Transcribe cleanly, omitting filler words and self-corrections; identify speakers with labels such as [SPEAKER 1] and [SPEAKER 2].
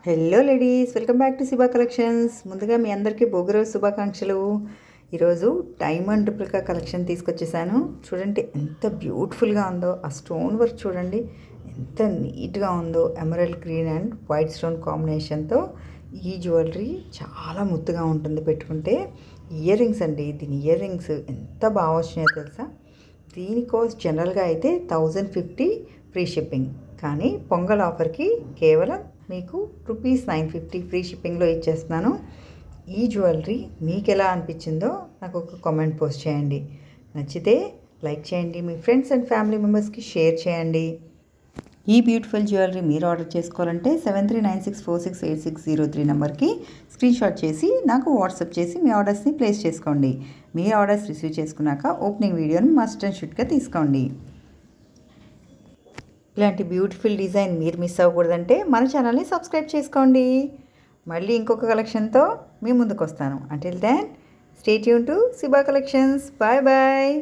[SPEAKER 1] Hello ladies, welcome back to Shiva collections. ముందుగా మీ అందరికీ భోగిరోజు శుభాకాంక్షలు. ఈరోజు డైమండ్ రిప్లికా కలెక్షన్ తీసుకొచ్చేసాను. చూడండి ఎంత బ్యూటిఫుల్గా ఉందో. ఆ స్టోన్ వర్క్ చూడండి ఎంత నీట్గా ఉందో. Emerald green and white stone కాంబినేషన్తో ఈ జ్యువెలరీ చాలా ముద్దుగా ఉంటుంది పెట్టుకుంటే. ఇయర్ రింగ్స్ అండి, దీని ఇయర్ రింగ్స్ ఎంత బాగా వచ్చినాయో తెలుసా. దీని కాస్ట్ జనరల్గా అయితే 1050 ఫ్రీ షిప్పింగ్, కానీ పొంగల్ ఆఫర్కి కేవలం మీకు ₹950 ఫ్రీ షిప్పింగ్లో ఇచ్చేస్తున్నాను. ఈ జ్యువెలరీ మీకు ఎలా అనిపించిందో నాకు ఒక కామెంట్ పోస్ట్ చేయండి. నచ్చితే లైక్ చేయండి, మీ ఫ్రెండ్స్ అండ్ ఫ్యామిలీ మెంబర్స్కి షేర్ చేయండి. ఈ బ్యూటిఫుల్ జ్యువెలరీ మీరు ఆర్డర్ చేసుకోవాలంటే 7396468603 నెంబర్కి స్క్రీన్షాట్ చేసి నాకు వాట్సాప్ చేసి మీ ఆర్డర్స్ని ప్లేస్ చేసుకోండి. మీ ఆర్డర్స్ రిసీవ్ చేసుకున్నాక ఓపెనింగ్ వీడియోని మస్ట్ అండ్ షుడ్గా తీసుకోండి. ఇలాంటి బ్యూటిఫుల్ డిజైన్ మీరు మిస్ అవ్వకూడదంటే మన ఛానల్ని సబ్స్క్రైబ్ చేసుకోండి. మళ్ళీ ఇంకొక కలెక్షన్తో మీ ముందుకు వస్తాను. Until then stay tune to Shiva collections. Bye bye.